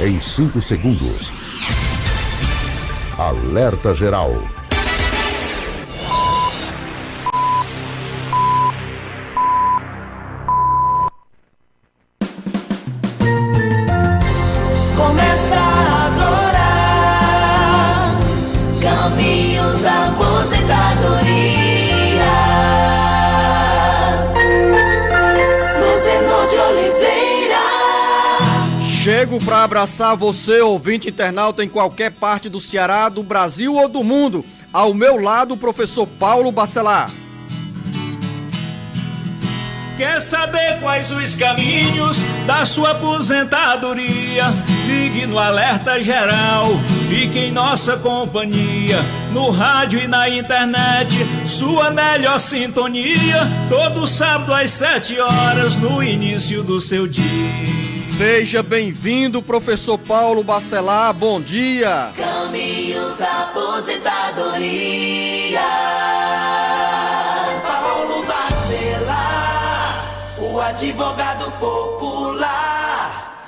em 5 segundos. Alerta Geral. Começa agora, Caminhos da Aposentadoria. Luzenor de Oliveira. Chego para abraçar você, ouvinte internauta, em qualquer parte do Ceará, do Brasil ou do mundo. Ao meu lado, o professor Paulo Bacelar. Quer saber quais os caminhos da sua aposentadoria? Ligue no Alerta Geral, fique em nossa companhia, no rádio e na internet, sua melhor sintonia, todo sábado às 7 horas, no início do seu dia. Seja bem-vindo, professor Paulo Bacelar, bom dia. Caminhos da Aposentadoria. Paulo Bacelar, o advogado popular.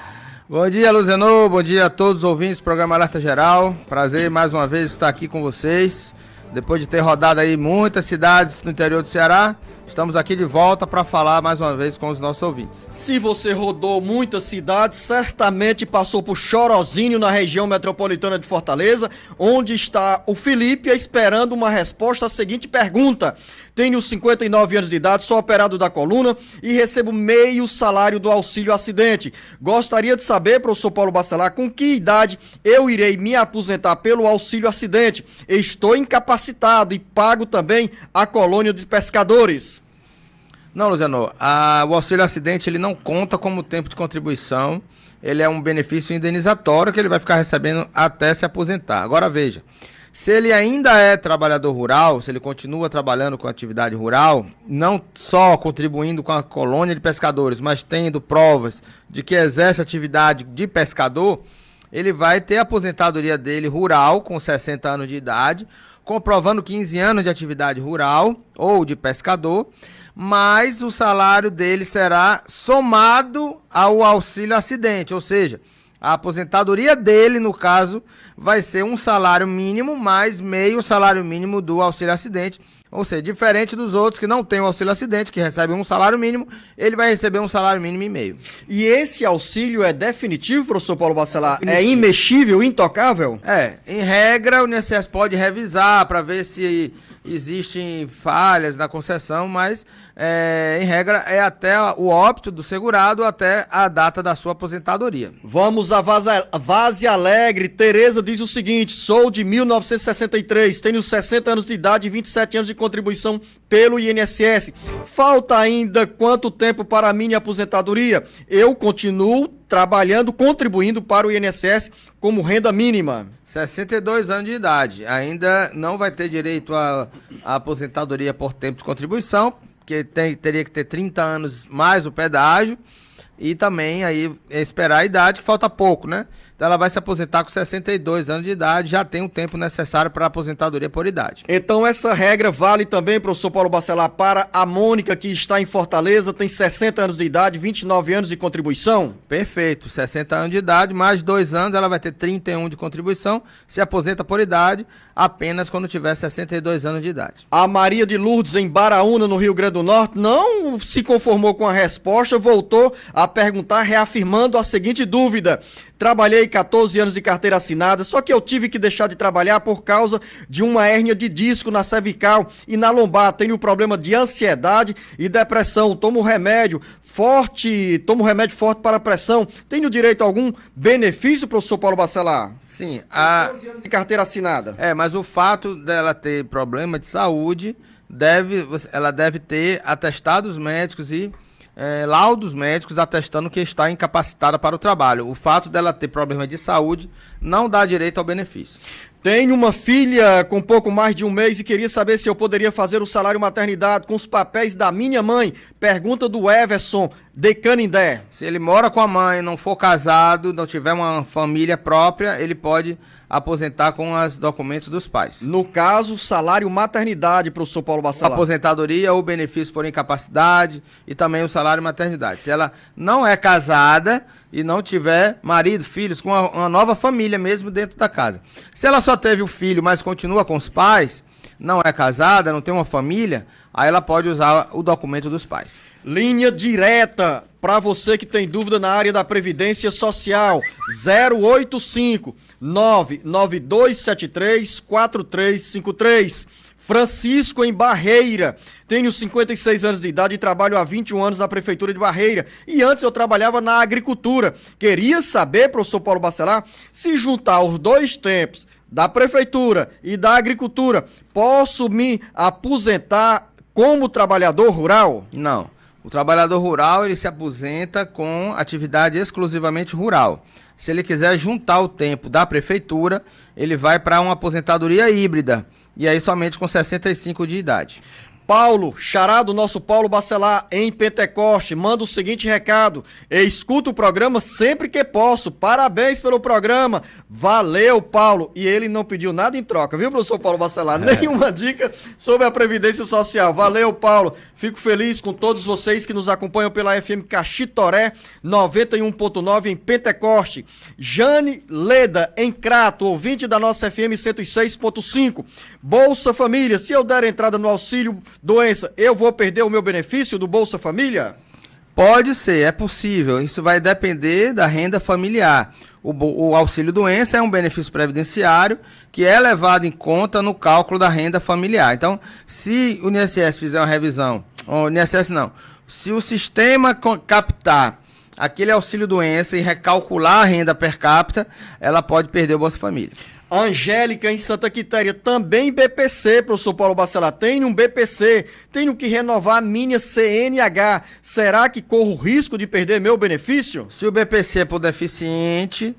Bom dia, Luzenor, bom dia a todos os ouvintes do programa Alerta Geral. Prazer mais uma vez estar aqui com vocês. Depois de ter rodado aí muitas cidades no interior do Ceará, estamos aqui de volta para falar mais uma vez com os nossos ouvintes. Se você rodou muitas cidades, certamente passou por Chorozinho, na região metropolitana de Fortaleza, onde está o Felipe esperando uma resposta à seguinte pergunta. Tenho 59 anos de idade, sou operado da coluna e recebo meio salário do auxílio acidente. Gostaria de saber, professor Paulo Bacelar, com que idade eu irei me aposentar pelo auxílio acidente? Estou incapacitado e pago também a colônia de pescadores. Não, Luzenor, o auxílio acidente ele não conta como tempo de contribuição, ele é um benefício indenizatório que ele vai ficar recebendo até se aposentar. Agora veja, se ele ainda é trabalhador rural, se ele continua trabalhando com atividade rural, não só contribuindo com a colônia de pescadores, mas tendo provas de que exerce atividade de pescador, ele vai ter a aposentadoria dele rural com 60 anos de idade, comprovando 15 anos de atividade rural ou de pescador, mas o salário dele será somado ao auxílio acidente, ou seja, a aposentadoria dele, no caso, vai ser um salário mínimo mais meio salário mínimo do auxílio acidente, ou seja, diferente dos outros que não têm o auxílio acidente, que recebem um salário mínimo, ele vai receber um salário mínimo e meio. E esse auxílio é definitivo, professor Paulo Bacelar? É imexível, intocável? Em regra, o INSS pode revisar para ver se existem falhas na concessão, mas em regra é até o óbito do segurado até a data da sua aposentadoria. Vamos a Várzea Alegre. Tereza diz o seguinte: sou de 1963, tenho 60 anos de idade e 27 anos de contribuição pelo INSS. Falta ainda quanto tempo para a minha aposentadoria? Eu continuo trabalhando, contribuindo para o INSS como renda mínima. 62 anos de idade, ainda não vai ter direito à aposentadoria por tempo de contribuição, porque teria que ter 30 anos mais o pedágio, e também aí esperar a idade, que falta pouco, né? Então ela vai se aposentar com 62 anos de idade, já tem o tempo necessário para a aposentadoria por idade. Então essa regra vale também, professor Paulo Bacelar, para a Mônica, que está em Fortaleza, tem 60 anos de idade, 29 anos de contribuição? Perfeito, 60 anos de idade, mais 2 anos, ela vai ter 31 de contribuição, se aposenta por idade, apenas quando tiver 62 anos de idade. A Maria de Lourdes, em Baraúna, no Rio Grande do Norte, não se conformou com a resposta, voltou a perguntar, reafirmando a seguinte dúvida: trabalhei 14 anos de carteira assinada, só que eu tive que deixar de trabalhar por causa de uma hérnia de disco na cervical e na lombar. Tenho problema de ansiedade e depressão. Tomo remédio forte para a pressão. Tenho direito a algum benefício, professor Paulo Bacelar? Sim. 14 anos de carteira assinada. Mas o fato dela ter problema de saúde, ela deve ter atestados médicos e laudos médicos atestando que está incapacitada para o trabalho. O fato dela ter problema de saúde não dá direito ao benefício. Tenho uma filha com pouco mais de um mês e queria saber se eu poderia fazer o salário maternidade com os papéis da minha mãe. Pergunta do Everson, de Canindé. Se ele mora com a mãe, não for casado, não tiver uma família própria, ele pode aposentar com os documentos dos pais. No caso, salário maternidade, professor Paulo Bacelar. Aposentadoria ou benefício por incapacidade e também o salário maternidade. Se ela não é casada e não tiver marido, filhos, com uma nova família mesmo dentro da casa. Se ela só teve o filho, mas continua com os pais, não é casada, não tem uma família, aí ela pode usar o documento dos pais. Linha direta para você que tem dúvida na área da Previdência Social, 085 99273 4353. Francisco em Barreira, tenho 56 anos de idade e trabalho há 21 anos na Prefeitura de Barreira. E antes eu trabalhava na agricultura. Queria saber, professor Paulo Bacelar, se juntar os dois tempos, da Prefeitura e da Agricultura, posso me aposentar como trabalhador rural? Não. O trabalhador rural, ele se aposenta com atividade exclusivamente rural. Se ele quiser juntar o tempo da Prefeitura, ele vai para uma aposentadoria híbrida. E aí somente com 65 de idade. Paulo, xará do nosso Paulo Bacelar, em Pentecoste, manda o seguinte recado: escuto o programa sempre que posso, parabéns pelo programa, valeu, Paulo. E ele não pediu nada em troca, viu, professor Paulo Bacelar? Nenhuma dica sobre a Previdência Social. Valeu, Paulo, fico feliz com todos vocês que nos acompanham pela FM Caxitoré 91.9 em Pentecoste. Jane Leda, em Crato, ouvinte da nossa FM 106.5. Bolsa Família, se eu der entrada no auxílio doença, eu vou perder o meu benefício do Bolsa Família? Pode ser, é possível. Isso vai depender da renda familiar. O auxílio doença é um benefício previdenciário que é levado em conta no cálculo da renda familiar. Então, se o INSS fizer uma revisão, ou INSS não, se o sistema captar aquele auxílio doença e recalcular a renda per capita, ela pode perder o Bolsa Família. Angélica, em Santa Quitéria, também BPC, professor Paulo Bacelar, tenho um BPC, tenho que renovar a minha CNH, será que corro risco de perder meu benefício? Se o BPC é por deficiente,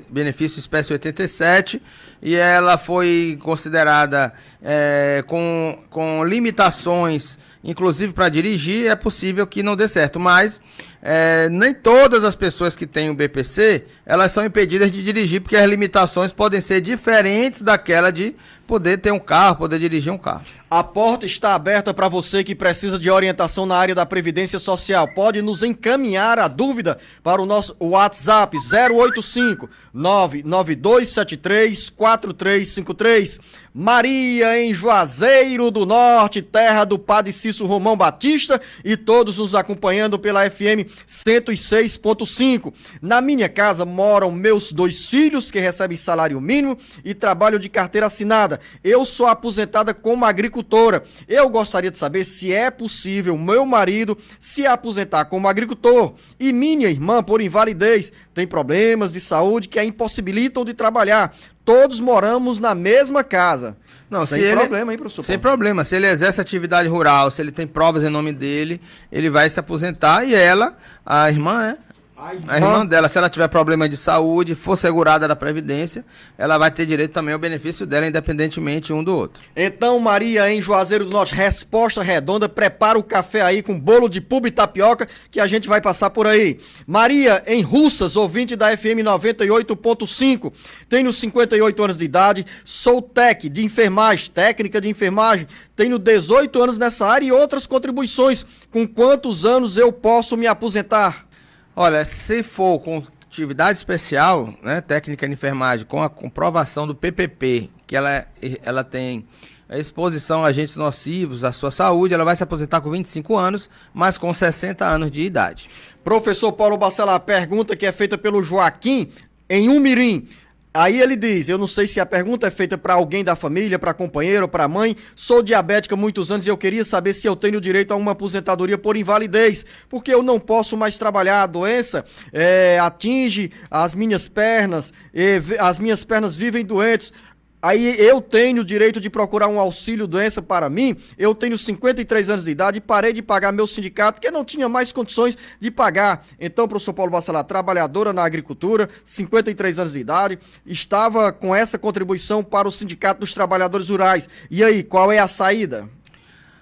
benefício espécie 87, e ela foi considerada com limitações, inclusive para dirigir, é possível que não dê certo, mas nem todas as pessoas que têm o BPC, elas são impedidas de dirigir, porque as limitações podem ser diferentes daquela de poder ter um carro, poder dirigir um carro. A porta está aberta para você que precisa de orientação na área da Previdência Social. Pode nos encaminhar a dúvida para o nosso WhatsApp 085 99273 4353. Maria, em Juazeiro do Norte, terra do Padre Cício Romão Batista, e todos nos acompanhando pela FM 106.5. Na minha casa moram meus 2 filhos que recebem salário mínimo e trabalho de carteira assinada. Eu sou aposentada como agricultora. Eu gostaria de saber se é possível meu marido se aposentar como agricultor e minha irmã, por invalidez, tem problemas de saúde que a impossibilitam de trabalhar. Todos moramos na mesma casa. Não, sem problema, hein, professor? Sem problema. Se ele exerce atividade rural, se ele tem provas em nome dele, ele vai se aposentar e ela, a irmã, a irmã dela, se ela tiver problema de saúde, for segurada da Previdência, ela vai ter direito também ao benefício dela, independentemente um do outro. Então, Maria, em Juazeiro do Norte, resposta redonda, prepara o café aí com bolo de puba e tapioca, que a gente vai passar por aí. Maria, em Russas, ouvinte da FM 98.5, tenho 58 anos de idade, sou técnica de enfermagem, tenho 18 anos nessa área e outras contribuições. Com quantos anos eu posso me aposentar? Olha, se for com atividade especial, né, técnica de enfermagem, com a comprovação do PPP, que ela tem a exposição a agentes nocivos à sua saúde, ela vai se aposentar com 25 anos, mas com 60 anos de idade. Professor Paulo Bacelar, pergunta que é feita pelo Joaquim, em Umirim. Aí ele diz, eu não sei se a pergunta é feita para alguém da família, para companheiro ou para mãe, sou diabética há muitos anos e eu queria saber se eu tenho direito a uma aposentadoria por invalidez, porque eu não posso mais trabalhar, a doença atinge as minhas pernas vivem doentes. Aí eu tenho o direito de procurar um auxílio doença para mim, eu tenho 53 anos de idade e parei de pagar meu sindicato, que não tinha mais condições de pagar. Então, professor Paulo Bacelar, trabalhadora na agricultura, 53 anos de idade, estava com essa contribuição para o Sindicato dos Trabalhadores Rurais. E aí, qual é a saída?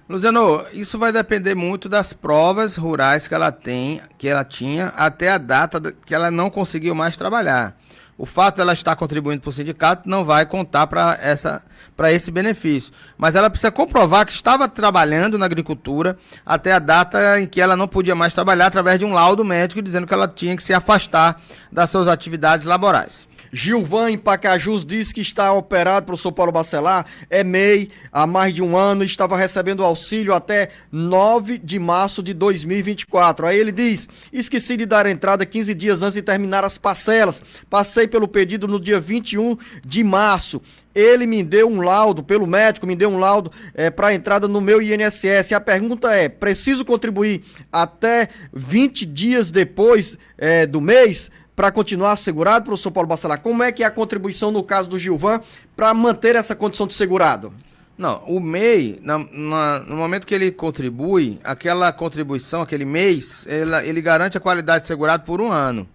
Luciano, isso vai depender muito das provas rurais que ela tinha até a data que ela não conseguiu mais trabalhar. O fato dela estar contribuindo para o sindicato não vai contar para esse benefício. Mas ela precisa comprovar que estava trabalhando na agricultura até a data em que ela não podia mais trabalhar, através de um laudo médico dizendo que ela tinha que se afastar das suas atividades laborais. Gilvan, em Pacajus, diz que está operado, professor Paulo Bacelar, é MEI há mais de um ano e estava recebendo auxílio até 9 de março de 2024. Aí ele diz, esqueci de dar entrada 15 dias antes de terminar as parcelas. Passei pelo pedido no dia 21 de março. Ele me deu um laudo, pelo médico, me deu um laudo para entrada no meu INSS. A pergunta é, preciso contribuir até 20 dias depois do mês para continuar segurado, professor Paulo Bacelar? Como é que é a contribuição no caso do Gilvan para manter essa condição de segurado? Não, o MEI, no momento que ele contribui, aquela contribuição, aquele mês, ele garante a qualidade de segurado por um ano.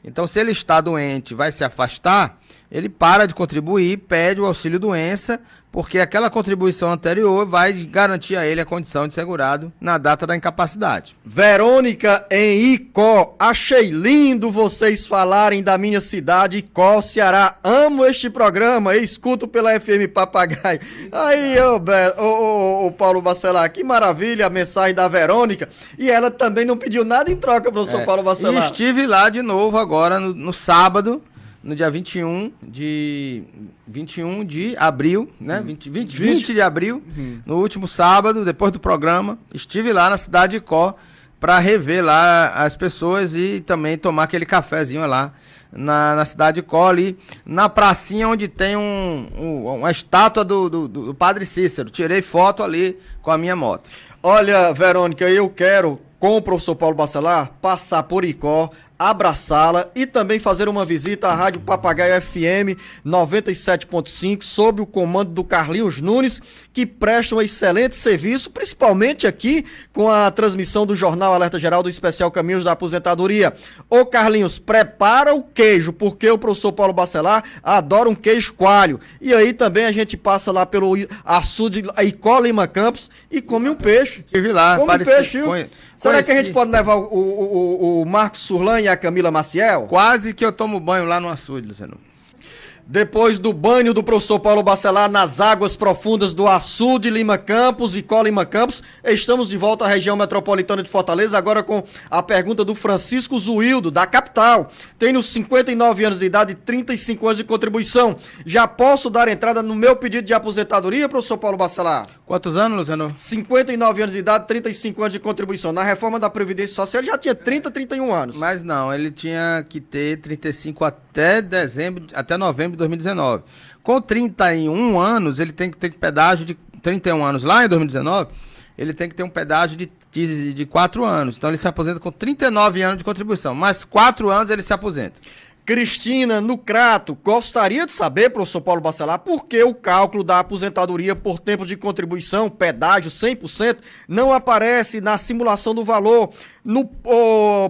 Então, se ele está doente, vai se afastar, ele para de contribuir, pede o auxílio-doença, porque aquela contribuição anterior vai garantir a ele a condição de segurado na data da incapacidade. Verônica, em Icó, achei lindo vocês falarem da minha cidade, Icó, Ceará. Amo este programa, escuto pela FM Papagaio. Aí, ô Paulo Bacelar, que maravilha a mensagem da Verônica. E ela também não pediu nada em troca, professor Paulo Bacelar. E estive lá de novo agora no sábado, no dia 21 de abril, né? 20 de abril, no último sábado, depois do programa, estive lá na cidade de Icó para rever lá as pessoas e também tomar aquele cafezinho lá na cidade de Icó, ali na pracinha onde tem uma estátua do Padre Cícero. Tirei foto ali com a minha moto. Olha, Verônica, eu quero, com o professor Paulo Bacelar, passar por Icó, abraçá-la e também fazer uma visita à Rádio Papagaio FM 97.5, sob o comando do Carlinhos Nunes, que presta um excelente serviço, principalmente aqui com a transmissão do Jornal Alerta Geral do Especial Caminhos da Aposentadoria. Ô Carlinhos, prepara o queijo, porque o professor Paulo Bacelar adora um queijo coalho. E aí também a gente passa lá pelo açude Icó Lima Campos e come um peixe. Estive lá, come um peixe, Será que a gente pode levar o Marcos Surlan e a Camila Maciel? Quase que eu tomo banho lá no açude, Luciano. Depois do banho do professor Paulo Bacelar nas águas profundas do açude Lima Campos e Icó Lima Campos, estamos de volta à região metropolitana de Fortaleza, agora com a pergunta do Francisco Zuildo, da capital. Tenho 59 anos de idade e 35 anos de contribuição. Já posso dar entrada no meu pedido de aposentadoria, professor Paulo Bacelar? Quantos anos, Luciano? 59 anos de idade, 35 anos de contribuição. Na reforma da Previdência Social ele já tinha 31 anos. Mas não, ele tinha que ter 35 até novembro de 2019. Com 31 anos, ele tem que ter pedágio de 31 anos lá em 2019, ele tem que ter um pedágio de 4 anos. Então ele se aposenta com 39 anos de contribuição, mais 4 anos ele se aposenta. Cristina, no Crato, gostaria de saber, professor Paulo Bacelar, por que o cálculo da aposentadoria por tempo de contribuição, pedágio 100%, não aparece na simulação do valor.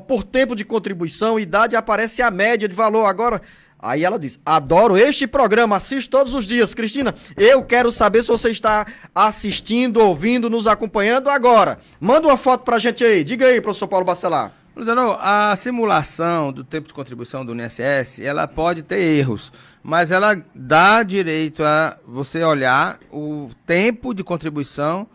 Por tempo de contribuição, idade, aparece a média de valor. Agora, aí ela diz, adoro este programa, assisto todos os dias. Cristina, eu quero saber se você está assistindo, ouvindo, nos acompanhando agora. Manda uma foto pra gente aí. Diga aí, professor Paulo Bacelar. Luciano, a simulação do tempo de contribuição do INSS, ela pode ter erros, mas ela dá direito a você olhar o tempo de contribuição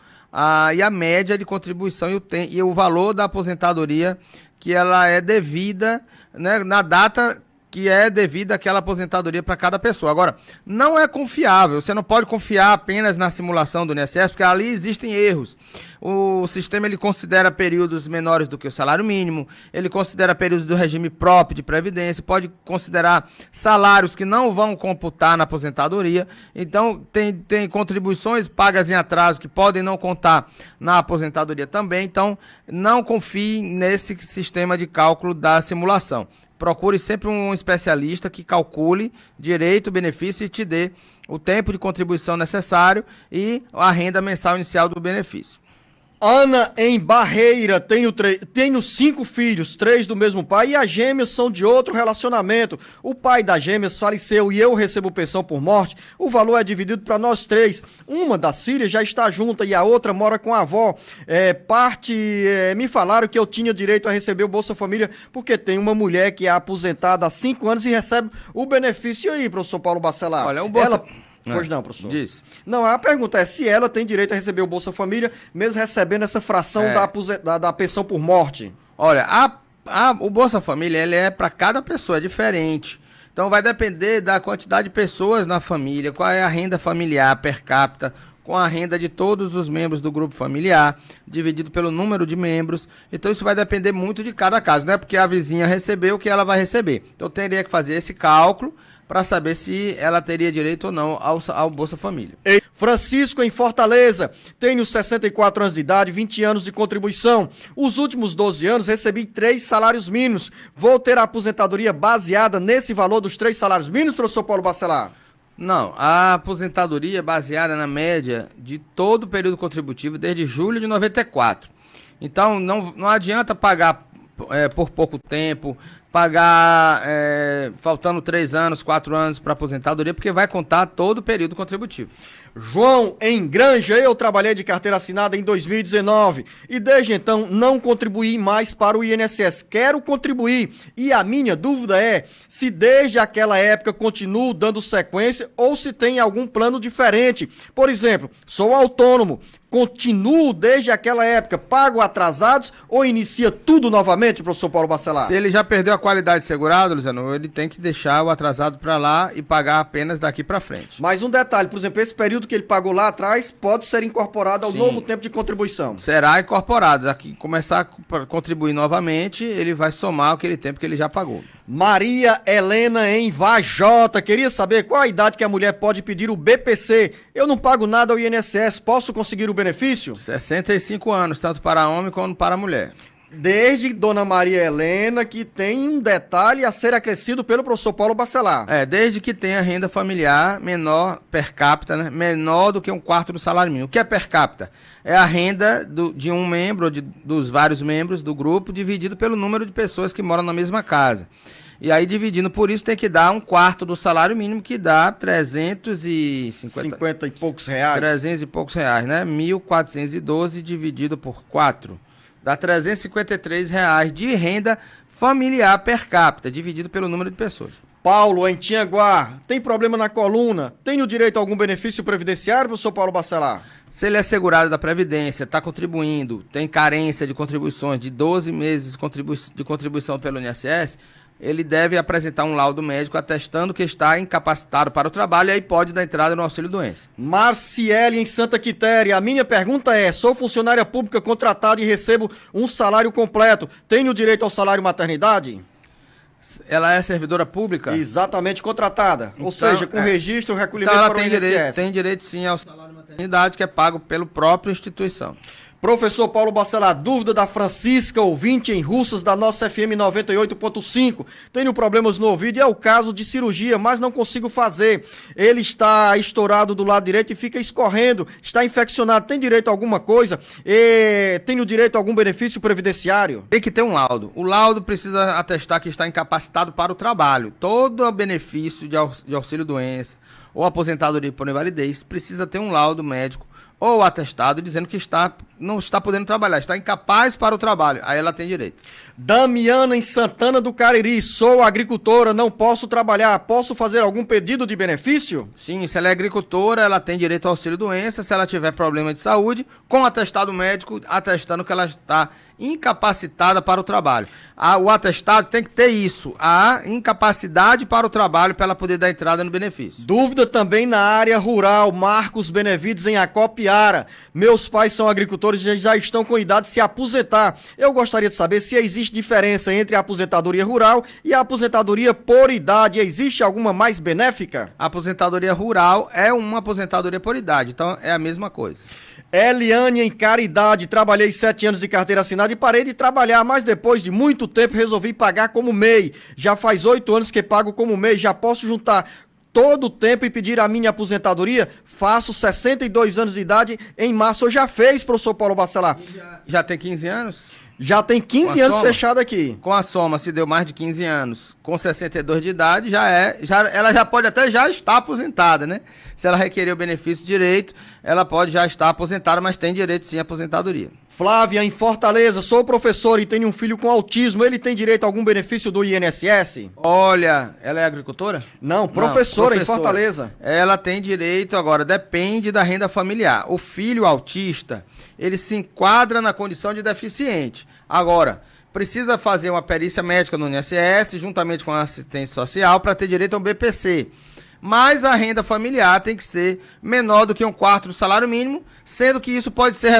e a média de contribuição e o valor da aposentadoria que ela é devida, né, na data que é devida àquela aposentadoria para cada pessoa. Agora, não é confiável, você não pode confiar apenas na simulação do INSS, porque ali existem erros. O sistema ele considera períodos menores do que o salário mínimo, ele considera períodos do regime próprio de previdência, pode considerar salários que não vão computar na aposentadoria. Então, tem contribuições pagas em atraso que podem não contar na aposentadoria também. Então, não confie nesse sistema de cálculo da simulação. Procure sempre um especialista que calcule direito, benefício e te dê o tempo de contribuição necessário e a renda mensal inicial do benefício. Ana em Barreira, tenho 5 filhos, 3 do mesmo pai e as gêmeas são de outro relacionamento. O pai das gêmeas faleceu e eu recebo pensão por morte. O valor é dividido para nós 3. Uma das filhas já está junta e a outra mora com a avó. Me falaram que eu tinha direito a receber o Bolsa Família porque tem uma mulher que é aposentada há 5 anos e recebe o benefício. E aí, professor Paulo Bacelar? Olha, o Bolsa... Pois não, professor. Diz. Não, a pergunta é se ela tem direito a receber o Bolsa Família, mesmo recebendo essa fração da pensão por morte. Olha, o Bolsa Família ele é para cada pessoa, é diferente. Então vai depender da quantidade de pessoas na família, qual é a renda familiar per capita, com a renda de todos os membros do grupo familiar, dividido pelo número de membros. Então isso vai depender muito de cada caso, não é porque a vizinha recebeu que ela vai receber. Então teria que fazer esse cálculo para saber se ela teria direito ou não ao Bolsa Família. Francisco, em Fortaleza, tenho 64 anos de idade, 20 anos de contribuição. Os últimos 12 anos recebi 3 salários mínimos. Vou ter a aposentadoria baseada nesse valor dos 3 salários mínimos, professor Paulo Bacelar? Não, a aposentadoria é baseada na média de todo o período contributivo desde julho de 94. Então não adianta pagar por pouco tempo, pagar faltando 3 anos, 4 anos para aposentadoria, porque vai contar todo o período contributivo. João, em Granja, eu trabalhei de carteira assinada em 2019 e desde então não contribuí mais para o INSS. Quero contribuir e a minha dúvida é se desde aquela época continuo dando sequência ou se tem algum plano diferente. Por exemplo, sou autônomo, continuo desde aquela época, pago atrasados ou inicia tudo novamente, professor Paulo Bacelar? Se ele já perdeu a qualidade de segurado, Luciano, ele tem que deixar o atrasado para lá e pagar apenas daqui para frente. Mais um detalhe, por exemplo, esse período que ele pagou lá atrás pode ser incorporado ao novo tempo de contribuição. Será incorporado. Aqui começar a contribuir novamente, ele vai somar aquele tempo que ele já pagou. Maria Helena em Vajota, queria saber qual a idade que a mulher pode pedir o BPC. Eu não pago nada ao INSS, posso conseguir o benefício? 65 anos, tanto para homem como para mulher. Desde Dona Maria Helena, que tem um detalhe a ser acrescido pelo professor Paulo Bacelar. Desde que tenha renda familiar menor per capita, né? Menor do que 1/4 do salário mínimo. O que é per capita? É a renda de um membro ou dos vários membros do grupo dividido pelo número de pessoas que moram na mesma casa. E aí, dividindo por isso, tem que dar 1/4 do salário mínimo, que dá 50 e poucos reais. 300 e poucos reais, né? 1.412 dividido por 4. Dá R$353 de renda familiar per capita, dividido pelo número de pessoas. Paulo, em Tianguá, tem problema na coluna? Tem o direito a algum benefício previdenciário, professor Paulo Bacelar? Se ele é segurado da Previdência, está contribuindo, tem carência de contribuições de 12 meses de contribuição pelo INSS, ele deve apresentar um laudo médico atestando que está incapacitado para o trabalho e aí pode dar entrada no auxílio-doença. Marciele, em Santa Quitéria, a minha pergunta é, sou funcionária pública contratada e recebo um salário completo, tenho direito ao salário maternidade? Ela é servidora pública? Exatamente, contratada, então, ou seja, com registro, recolhimento então para o INSS. Tem direito sim ao salário maternidade, que é pago pela própria instituição. Professor Paulo Bacelar, dúvida da Francisca, ouvinte em Russas, da nossa FM 98.5. Tenho problemas no ouvido e é o caso de cirurgia, mas não consigo fazer. Ele está estourado do lado direito e fica escorrendo, está infeccionado. Tem direito a alguma coisa? Tenho direito a algum benefício previdenciário? Tem que ter um laudo. O laudo precisa atestar que está incapacitado para o trabalho. Todo benefício de auxílio-doença ou aposentadoria por invalidez precisa ter um laudo médico ou atestado dizendo que não está podendo trabalhar, está incapaz para o trabalho. Aí ela tem direito. Damiana, em Santana do Cariri, sou agricultora, não posso trabalhar, posso fazer algum pedido de benefício? Sim, se ela é agricultora, ela tem direito ao auxílio-doença, se ela tiver problema de saúde, com atestado médico atestando que ela está incapacitada para o trabalho. O atestado tem que ter isso, a incapacidade para o trabalho para ela poder dar entrada no benefício. Dúvida também na área rural, Marcos Benevides em Acopiara. Meus pais são agricultores e já estão com idade de se aposentar. Eu gostaria de saber se existe diferença entre a aposentadoria rural e a aposentadoria por idade. Existe alguma mais benéfica? A aposentadoria rural é uma aposentadoria por idade, então é a mesma coisa. Eliane, em Caridade, trabalhei 7 anos de carteira assinada e parei de trabalhar, mas depois de muito tempo resolvi pagar como MEI. Já faz 8 anos que pago como MEI, já posso juntar todo o tempo e pedir a minha aposentadoria? Faço 62 anos de idade em março. Eu já fez, professor Paulo Bacelar. Já tem 15 anos? Já tem 15 anos fechado aqui. Com a soma, se deu mais de 15 anos, com 62 de idade, ela já pode até já estar aposentada, né? Se ela requerer o benefício de direito, ela pode já estar aposentada, mas tem direito sim à aposentadoria. Flávia, em Fortaleza, sou professor e tenho um filho com autismo. Ele tem direito a algum benefício do INSS? Olha, ela é agricultora? Não, professora em Fortaleza. Ela tem direito, agora, depende da renda familiar. O filho autista, ele se enquadra na condição de deficiente. Agora, precisa fazer uma perícia médica no INSS, juntamente com a assistência social, para ter direito a um BPC. Mas a renda familiar tem que ser menor do que 1/4 do salário mínimo, sendo que isso pode ser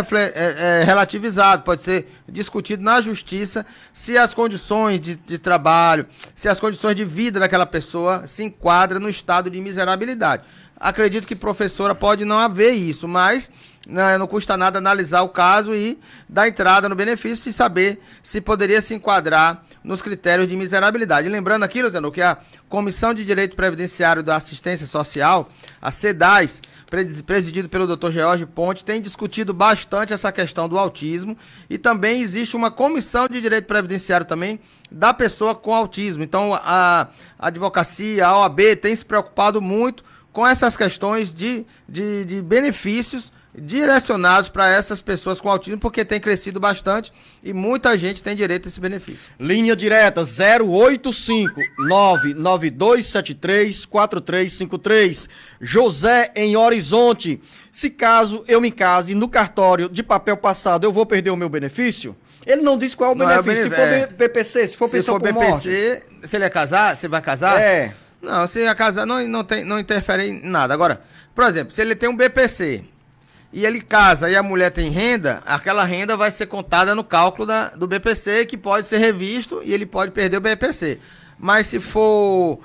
relativizado, pode ser discutido na justiça se as condições de trabalho, se as condições de vida daquela pessoa se enquadram no estado de miserabilidade. Acredito que professora pode não haver isso, mas não custa nada analisar o caso e dar entrada no benefício e saber se poderia se enquadrar nos critérios de miserabilidade. E lembrando aqui, Luciano, que a Comissão de Direito Previdenciário da Assistência Social, a CEDAS, presidido pelo Dr. George Ponte, tem discutido bastante essa questão do autismo e também existe uma Comissão de Direito Previdenciário também da pessoa com autismo. Então, a advocacia, a OAB tem se preocupado muito com essas questões de benefícios direcionados para essas pessoas com autismo, porque tem crescido bastante e muita gente tem direito a esse benefício. Linha direta 085-99273-4353. José em Horizonte. Se caso eu me case no cartório de papel passado, eu vou perder o meu benefício? Ele não diz qual é o benefício. Se for BPC, se for pensão por morte. Se ele é casar, você vai casar? É. Não, se ia casar, não interfere em nada. Agora, por exemplo, se ele tem um BPC e ele casa e a mulher tem renda, aquela renda vai ser contada no cálculo do BPC, que pode ser revisto e ele pode perder o BPC. Mas se for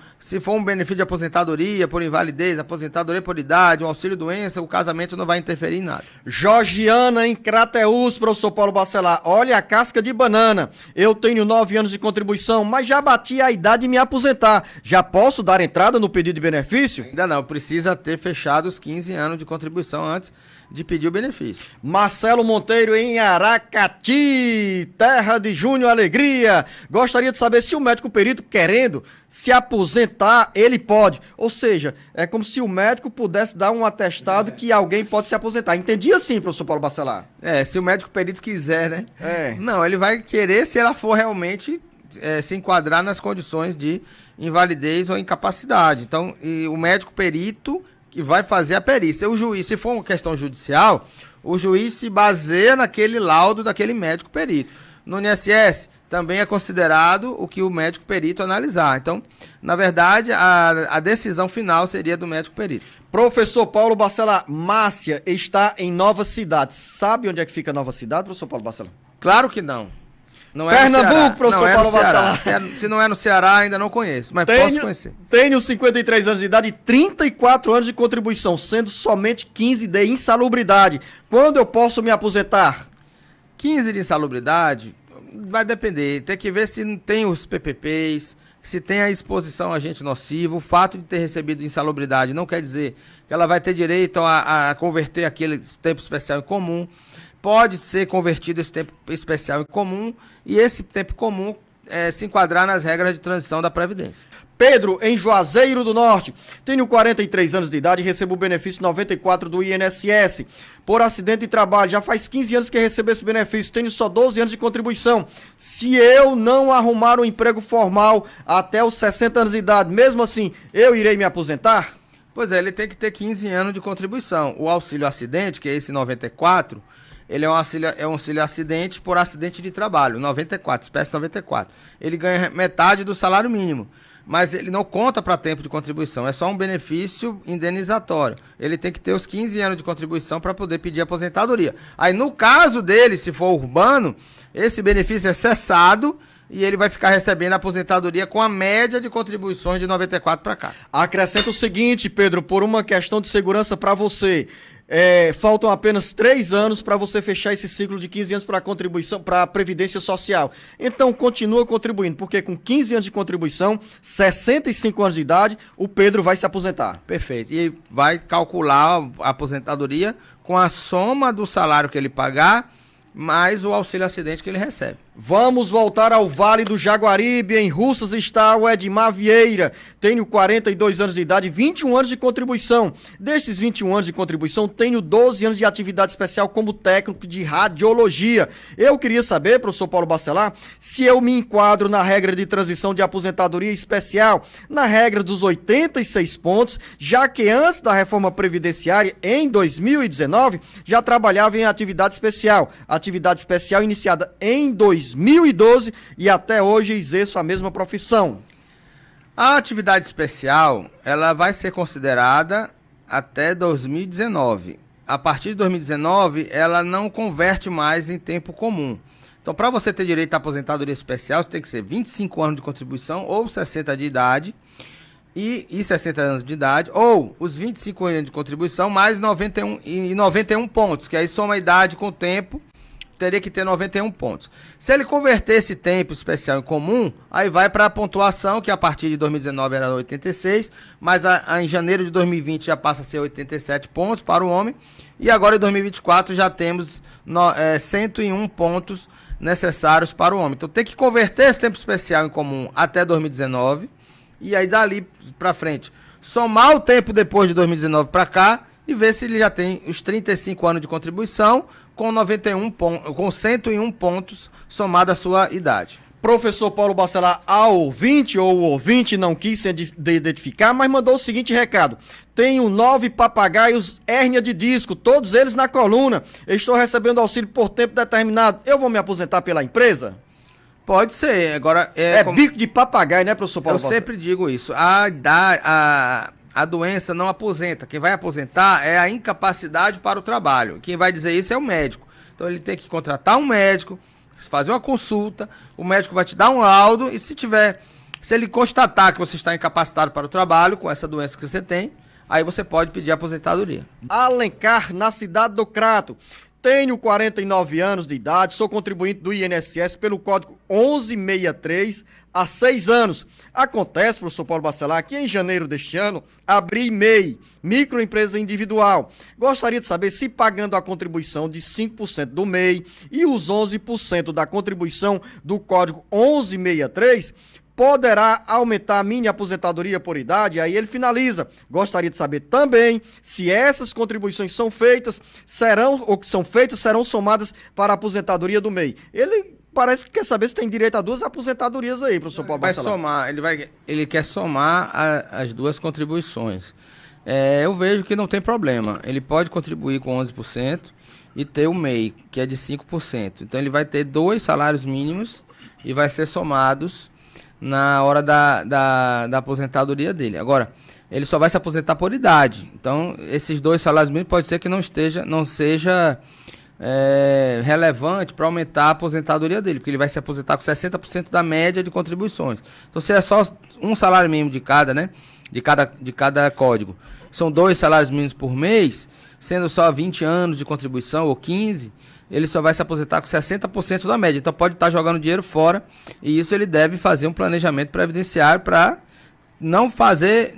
um benefício de aposentadoria por invalidez, aposentadoria por idade, um auxílio-doença, o casamento não vai interferir em nada. Georgiana em Crateús, professor Paulo Bacelar. Olha a casca de banana. Eu tenho 9 anos de contribuição, mas já bati a idade de me aposentar. Já posso dar entrada no pedido de benefício? Ainda não, precisa ter fechado os 15 anos de contribuição antes de pedir o benefício. Marcelo Monteiro em Aracati, terra de Júnior Alegria. Gostaria de saber se o médico perito querendo se aposentar, ele pode. Ou seja, é como se o médico pudesse dar um atestado que alguém pode se aposentar. Entendi assim, professor Paulo Bacelar? Se o médico perito quiser, né? É. Não, ele vai querer se ela for realmente se enquadrar nas condições de invalidez ou incapacidade. Então, o médico perito que vai fazer a perícia. O juiz, se for uma questão judicial, o juiz se baseia naquele laudo daquele médico perito. No INSS, também é considerado o que o médico perito analisar. Então, na verdade, a decisão final seria do médico perito. Professor Paulo Bacelar, Márcia está em Nova Cidade. Sabe onde é que fica Nova Cidade, professor Paulo Bacelar? Claro que não. Não Pernambuco, professor Paulo Bacelar. Se não é no Ceará, ainda não conheço, mas posso conhecer. Tenho 53 anos de idade e 34 anos de contribuição, sendo somente 15 de insalubridade. Quando eu posso me aposentar? 15 de insalubridade vai depender. Tem que ver se tem os PPPs, se tem a exposição a agente nocivo. O fato de ter recebido insalubridade não quer dizer que ela vai ter direito a converter aquele tempo especial em comum. Pode ser convertido esse tempo especial em comum e esse tempo comum se enquadrar nas regras de transição da Previdência. Pedro, em Juazeiro do Norte. Tenho 43 anos de idade e recebo o benefício 94 do INSS por acidente de trabalho. Já faz 15 anos que recebo esse benefício. Tenho só 12 anos de contribuição. Se eu não arrumar um emprego formal até os 60 anos de idade, mesmo assim, eu irei me aposentar? Pois é, ele tem que ter 15 anos de contribuição. O auxílio acidente, que é esse 94... ele é um auxílio acidente por acidente de trabalho, 94, espécie 94. Ele ganha metade do salário mínimo, mas ele não conta para tempo de contribuição, é só um benefício indenizatório. Ele tem que ter os 15 anos de contribuição para poder pedir aposentadoria. Aí, no caso dele, se for urbano, esse benefício é cessado e ele vai ficar recebendo a aposentadoria com a média de contribuições de 94 para cá. Acrescenta o seguinte, Pedro, por uma questão de segurança para você. faltam apenas 3 anos para você fechar esse ciclo de 15 anos para contribuição, para a Previdência Social. Então, continua contribuindo, porque com 15 anos de contribuição, 65 anos de idade, o Pedro vai se aposentar. Perfeito. E vai calcular a aposentadoria com a soma do salário que ele pagar, mais o auxílio acidente que ele recebe. Vamos voltar ao Vale do Jaguaribe. Em Russas está o Edmar Vieira. Tenho 42 anos de idade, 21 anos de contribuição. Desses 21 anos de contribuição, tenho 12 anos de atividade especial como técnico de radiologia. Eu queria saber, professor Paulo Bacelar, se eu me enquadro na regra de transição de aposentadoria especial, na regra dos 86 pontos, já que antes da reforma previdenciária, em 2019, já trabalhava em atividade especial. Atividade especial iniciada em 2012 e até hoje exerço a mesma profissão. A atividade especial, ela vai ser considerada até 2019. A partir de 2019, ela não converte mais em tempo comum. Então, para você ter direito à aposentadoria especial, você tem que ser 25 anos de contribuição ou 60 de idade e 60 anos de idade, ou os 25 anos de contribuição mais 91 pontos, que aí soma a idade com o tempo, teria que ter 91 pontos. Se ele converter esse tempo especial em comum, aí vai para a pontuação, que a partir de 2019 era 86, mas em janeiro de 2020 já passa a ser 87 pontos para o homem, e agora em 2024 já temos 101 pontos necessários para o homem. Então tem que converter esse tempo especial em comum até 2019, e aí dali para frente, somar o tempo depois de 2019 para cá, e ver se ele já tem os 35 anos de contribuição, com 101 pontos somado à sua idade. Professor Paulo Bacelar, a ouvinte ou o ouvinte não quis se identificar, mas mandou o seguinte recado: tenho 9 papagaios hérnia de disco, todos eles na coluna. Estou recebendo auxílio por tempo determinado. Eu vou me aposentar pela empresa? Pode ser. Agora bico de papagaio, né, professor Paulo Bacelar? Eu sempre digo isso. A doença não aposenta. Quem vai aposentar é a incapacidade para o trabalho. Quem vai dizer isso é o médico. Então ele tem que contratar um médico, fazer uma consulta, o médico vai te dar um laudo e se ele constatar que você está incapacitado para o trabalho com essa doença que você tem, aí você pode pedir aposentadoria. Alencar, na cidade do Crato. Tenho 49 anos de idade, sou contribuinte do INSS pelo código 1163 há 6 anos. Acontece, professor Paulo Bacelar, que em janeiro deste ano abri MEI, microempresa individual. Gostaria de saber se pagando a contribuição de 5% do MEI e os 11% da contribuição do código 1163, poderá aumentar a minha aposentadoria por idade? Aí ele finaliza. Gostaria de saber também se essas contribuições serão feitas serão somadas para a aposentadoria do MEI. Ele parece que quer saber se tem direito a 2 aposentadorias aí, professor Paulo Bacelar. Ele quer somar as 2 contribuições. Eu vejo que não tem problema. Ele pode contribuir com 11% e ter o MEI, que é de 5%. Então ele vai ter 2 salários mínimos e vai ser somados na hora da aposentadoria dele. Agora, ele só vai se aposentar por idade. Então, esses 2 salários mínimos pode ser que não seja relevante para aumentar a aposentadoria dele, porque ele vai se aposentar com 60% da média de contribuições. Então, se é só um salário mínimo de cada, né? De cada código, são 2 salários mínimos por mês, sendo só 20 anos de contribuição ou 15, ele só vai se aposentar com 60% da média. Então pode estar jogando dinheiro fora, e isso ele deve fazer um planejamento previdenciário para não fazer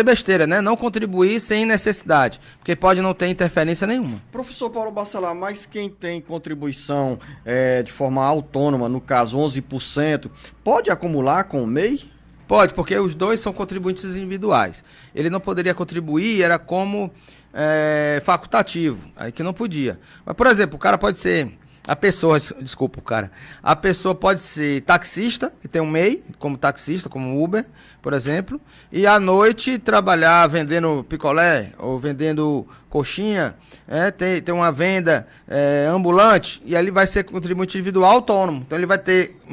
besteira, né? Não contribuir sem necessidade, porque pode não ter interferência nenhuma. Professor Paulo Bacelar, mas quem tem contribuição de forma autônoma, no caso 11%, pode acumular com o MEI? Pode, porque os 2 são contribuintes individuais. Ele não poderia contribuir, era como facultativo, aí que não podia. Mas, por exemplo, o cara pode ser... A pessoa pode ser taxista, que tem um MEI, como taxista, como Uber, por exemplo, e à noite trabalhar vendendo picolé ou vendendo coxinha, tem uma venda ambulante, e ali vai ser contribuinte individual autônomo. Então ele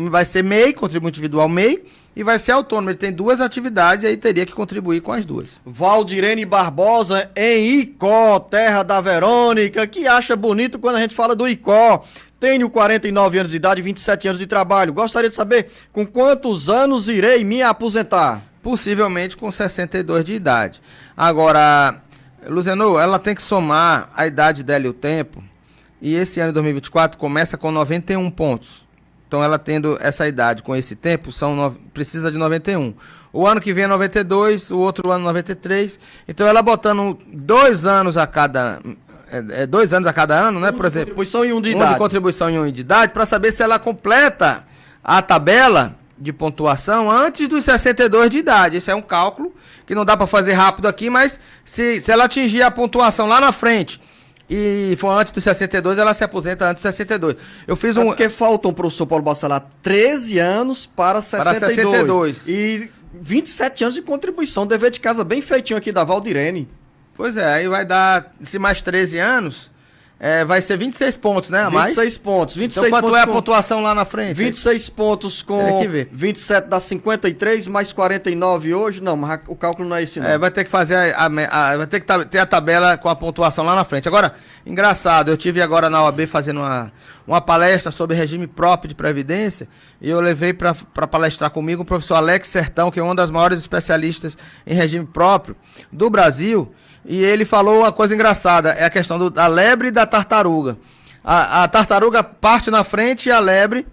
vai ser MEI, contribuinte individual MEI, e vai ser autônomo. Ele tem 2 atividades e aí teria que contribuir com as 2. Valdirene Barbosa, em Icó, terra da Verônica, que acha bonito quando a gente fala do Icó. Tenho 49 anos de idade e 27 anos de trabalho. Gostaria de saber com quantos anos irei me aposentar? Possivelmente com 62 de idade. Agora, Luziano, ela tem que somar a idade dela e o tempo, e esse ano de 2024 começa com 91 pontos. Então ela tendo essa idade com esse tempo, precisa de 91. O ano que vem é 92, o outro ano 93. Então ela botando 2 anos a cada... 2 anos a cada ano, né? Por exemplo, contribuição e um de um idade. de contribuição e um de idade, para saber se ela completa a tabela de pontuação antes dos 62 de idade. Esse é um cálculo que não dá para fazer rápido aqui, mas se ela atingir a pontuação lá na frente e for antes dos 62, ela se aposenta antes dos 62. Eu fiz É porque faltam, professor Paulo Bacelar, 13 anos para 62. E 27 anos de contribuição. Dever de casa bem feitinho aqui da Valdirene. Pois é, aí vai dar, se mais 13 anos, vai ser 26 pontos, né? A mais? 26 pontos. 26 Então quanto pontos é a pontuação lá na frente? 26 pontos com Tem que ver. 27 dá 53, mais 49 hoje. Não, mas o cálculo não é esse não. Vai ter que fazer vai ter que ter a tabela com a pontuação lá na frente. Agora, engraçado, eu tive agora na OAB fazendo uma palestra sobre regime próprio de previdência e eu levei para palestrar comigo o professor Alex Sertão, que é um das maiores especialistas em regime próprio do Brasil, e ele falou uma coisa engraçada, é a questão da lebre e da tartaruga. A tartaruga parte na frente e a lebre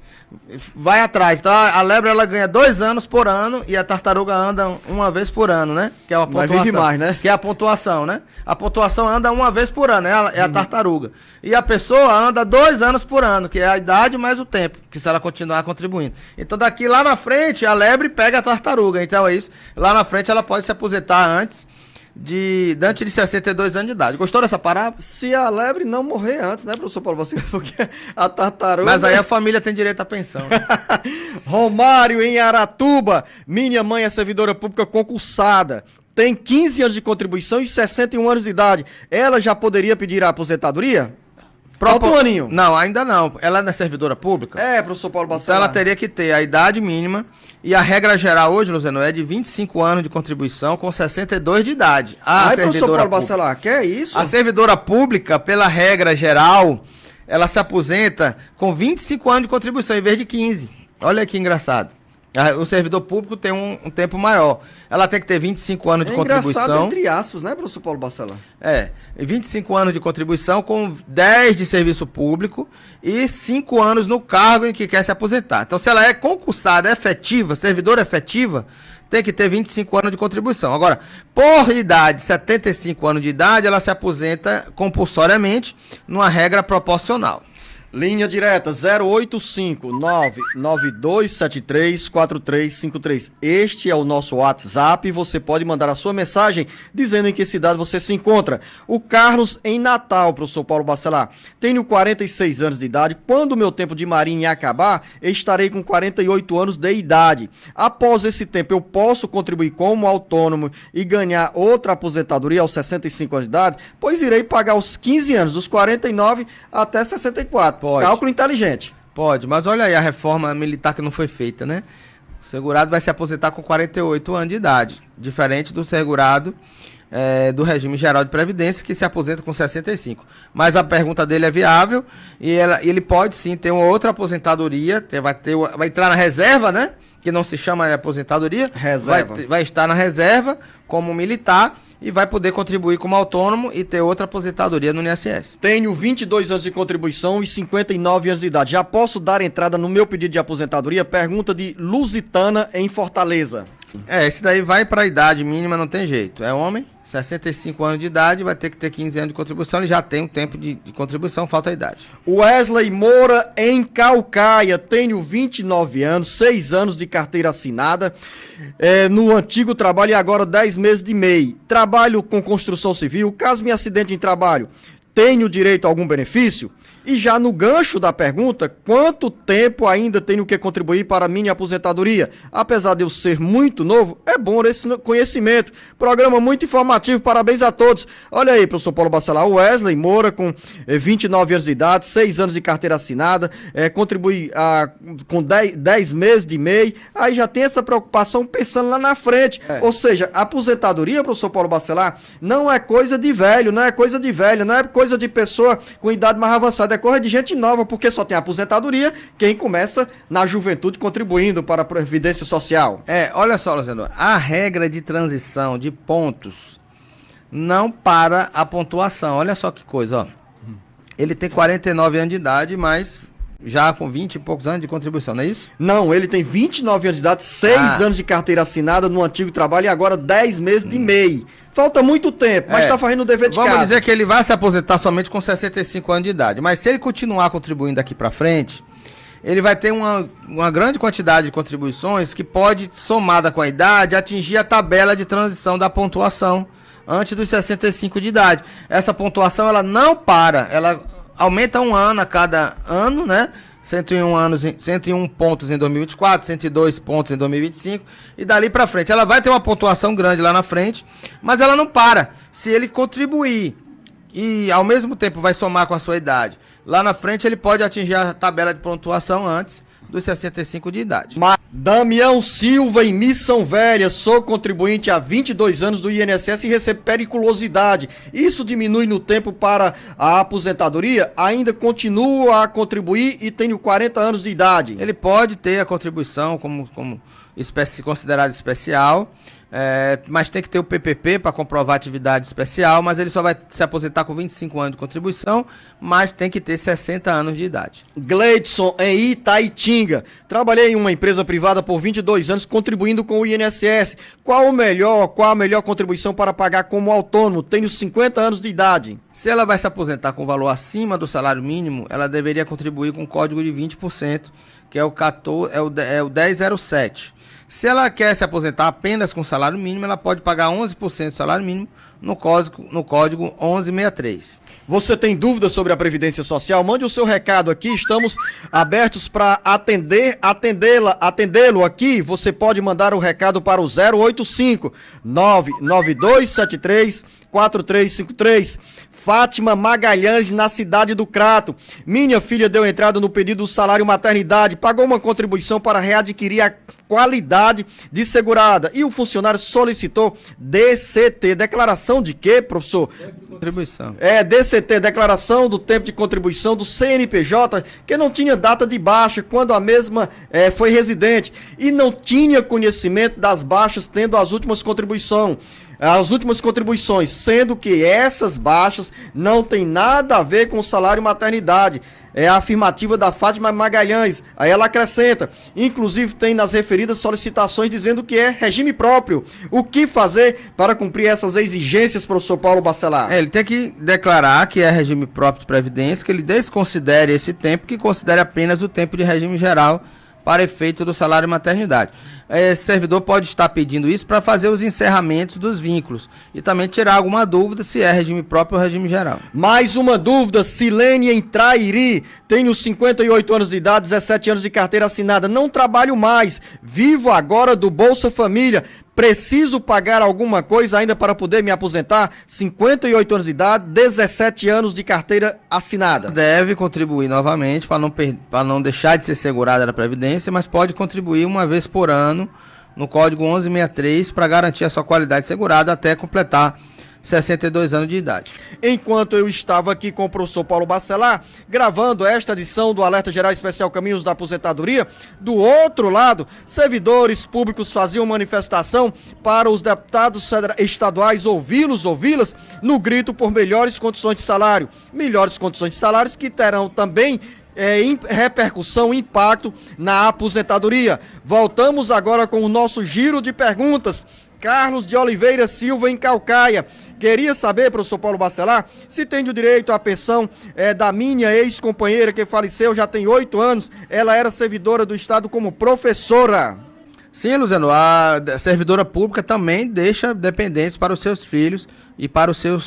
vai atrás. Então a lebre ela ganha 2 anos por ano e a tartaruga anda uma vez por ano, né? Que é a Mas pontuação. vive mais, né? Que é a pontuação, né? A pontuação anda uma vez por ano, é a tartaruga. E a pessoa anda 2 anos por ano, que é a idade mais o tempo, que se ela continuar contribuindo. Então daqui lá na frente a lebre pega a tartaruga. Então é isso. Lá na frente ela pode se aposentar antes de 62 anos de idade. Gostou dessa parábola? Se a lebre não morrer antes, né, professor Paulo Bacelar? Porque a tartaruga... Mas aí a família tem direito à pensão. Romário, em Aratuba. Minha mãe é servidora pública concursada. Tem 15 anos de contribuição e 61 anos de idade. Ela já poderia pedir a aposentadoria? Falta um aninho. Não, ainda não. Ela não é servidora pública? É, professor Paulo Então Bacelar. ela teria que ter a idade mínima e a regra geral hoje, Luziano, é de 25 anos de contribuição com 62 de idade. Ai, professor Paulo Bacelar, que é isso? A servidora pública, pela regra geral, ela se aposenta com 25 anos de contribuição em vez de 15. Olha que engraçado. O servidor público tem um tempo maior. Ela tem que ter 25 anos de contribuição. Engraçado entre aspas, né, professor Paulo Bacelar? 25 anos de contribuição com 10 de serviço público e 5 anos no cargo em que quer se aposentar. Então, se ela é concursada efetiva, servidora efetiva, tem que ter 25 anos de contribuição. Agora, por idade, 75 anos de idade, ela se aposenta compulsoriamente numa regra proporcional. Linha direta 085-99273-4353. Este é o nosso WhatsApp e você pode mandar a sua mensagem dizendo em que cidade você se encontra. O Carlos em Natal, professor Paulo Bacelar. Tenho 46 anos de idade. Quando o meu tempo de marinha acabar, estarei com 48 anos de idade. Após esse tempo, eu posso contribuir como autônomo e ganhar outra aposentadoria aos 65 anos de idade? Pois irei pagar os 15 anos, dos 49 até 64. Pode. Cálculo inteligente. Pode, mas olha aí a reforma militar que não foi feita, né? O segurado vai se aposentar com 48 anos de idade, diferente do segurado do regime geral de previdência, que se aposenta com 65. Mas a pergunta dele é viável e ele pode sim ter uma outra aposentadoria, vai entrar na reserva, né? Que não se chama aposentadoria. Reserva. Vai estar na reserva como militar e vai poder contribuir como autônomo e ter outra aposentadoria no INSS. Tenho 22 anos de contribuição e 59 anos de idade. Já posso dar entrada no meu pedido de aposentadoria? Pergunta de Lusitana, em Fortaleza. Esse daí vai para a idade mínima, não tem jeito. É homem, 65 anos de idade, vai ter que ter 15 anos de contribuição. Ele já tem um tempo de contribuição, falta a idade. Wesley Moura, em Calcaia. Tenho 29 anos, 6 anos de carteira assinada no antigo trabalho e agora 10 meses de MEI. Trabalho com construção civil. Caso me acidente em trabalho, tenho direito a algum benefício? E já no gancho da pergunta, quanto tempo ainda tenho que contribuir para a minha aposentadoria? Apesar de eu ser muito novo, é bom esse conhecimento. Programa muito informativo, parabéns a todos. Olha aí, professor Paulo Bacelar, o Wesley Moura, com 29 anos de idade, 6 anos de carteira assinada, contribui com 10 meses de MEI, aí já tem essa preocupação pensando lá na frente. Ou seja, a aposentadoria, professor Paulo Bacelar, não é coisa de velho, não é coisa de velho, não é coisa de pessoa com idade mais avançada, é coisa de gente nova, porque só tem aposentadoria quem começa na juventude contribuindo para a Previdência Social. Olha só, Luciano, a regra de transição de pontos não para a pontuação. Olha só que coisa, ó. Ele tem 49 anos de idade, mas já com 20 e poucos anos de contribuição, não é isso? Não, ele tem 29 anos de idade, 6 anos de carteira assinada no antigo trabalho e agora 10 meses de MEI. Falta muito tempo, mas está fazendo o dever de casa. Vamos dizer que ele vai se aposentar somente com 65 anos de idade, mas se ele continuar contribuindo daqui para frente, ele vai ter uma grande quantidade de contribuições que pode, somada com a idade, atingir a tabela de transição da pontuação antes dos 65 de idade. Essa pontuação, ela não para, ela aumenta um ano a cada ano, né? 101 pontos em 2024, 102 pontos em 2025 e dali para frente. Ela vai ter uma pontuação grande lá na frente, mas ela não para. Se ele contribuir e ao mesmo tempo vai somar com a sua idade, lá na frente ele pode atingir a tabela de pontuação antes dos 65 de idade. Damião Silva, em Missão Velha, sou contribuinte há 22 anos do INSS e recebo periculosidade. Isso diminui no tempo para a aposentadoria? Ainda continuo a contribuir e tenho 40 anos de idade. Ele pode ter a contribuição como espécie considerada especial, mas tem que ter o PPP para comprovar a atividade especial, mas ele só vai se aposentar com 25 anos de contribuição, mas tem que ter 60 anos de idade. Gleidson, em Itaitinga. Trabalhei em uma empresa privada por 22 anos contribuindo com o INSS. Qual a melhor contribuição para pagar como autônomo? Tenho 50 anos de idade. Se ela vai se aposentar com valor acima do salário mínimo, ela deveria contribuir com um código de 20%, que é o 1007. Se ela quer se aposentar apenas com salário mínimo, ela pode pagar 11% do salário mínimo no código 1163. Você tem dúvidas sobre a Previdência Social? Mande o seu recado aqui, estamos abertos para atendê-lo aqui. Você pode mandar o recado para o 085 99273 4353. Fátima Magalhães, na cidade do Crato. Minha filha deu entrada no pedido do salário maternidade, pagou uma contribuição para readquirir a qualidade de segurada e o funcionário solicitou DCT. Declaração de quê, professor? Contribuição. DCT, declaração do tempo de contribuição do CNPJ, que não tinha data de baixa quando a mesma foi residente e não tinha conhecimento das baixas, tendo as últimas contribuições, sendo que essas baixas não tem nada a ver com o salário maternidade. É a afirmativa da Fátima Magalhães. Aí ela acrescenta, inclusive tem nas referidas solicitações dizendo que é regime próprio. O que fazer para cumprir essas exigências, professor Paulo Bacelar? Ele tem que declarar que é regime próprio de previdência, que ele desconsidere esse tempo, que considere apenas o tempo de regime geral para efeito do salário maternidade. Esse servidor pode estar pedindo isso para fazer os encerramentos dos vínculos e também tirar alguma dúvida se é regime próprio ou regime geral. Mais uma dúvida, Silene em Trairi, tenho 58 anos de idade, 17 anos de carteira assinada, não trabalho mais, vivo agora do Bolsa Família, preciso pagar alguma coisa ainda para poder me aposentar? 58 anos de idade, 17 anos de carteira assinada. Deve contribuir novamente para não deixar de ser segurada da Previdência, mas pode contribuir uma vez por ano no código 1163 para garantir a sua qualidade segurada até completar 62 anos de idade. Enquanto eu estava aqui com o professor Paulo Bacelar, gravando esta edição do Alerta Geral Especial Caminhos da Aposentadoria, do outro lado, servidores públicos faziam manifestação para os deputados estaduais ouvi-las no grito por melhores condições de salário. Melhores condições de salários que terão também repercussão, impacto na aposentadoria. Voltamos agora com o nosso giro de perguntas. Carlos de Oliveira Silva, em Calcaia. Queria saber, professor Paulo Bacelar, se tem o direito à pensão da minha ex-companheira que faleceu já tem 8 anos. Ela era servidora do Estado como professora. Sim, Luciano, a servidora pública também deixa dependentes para os seus filhos e para o seu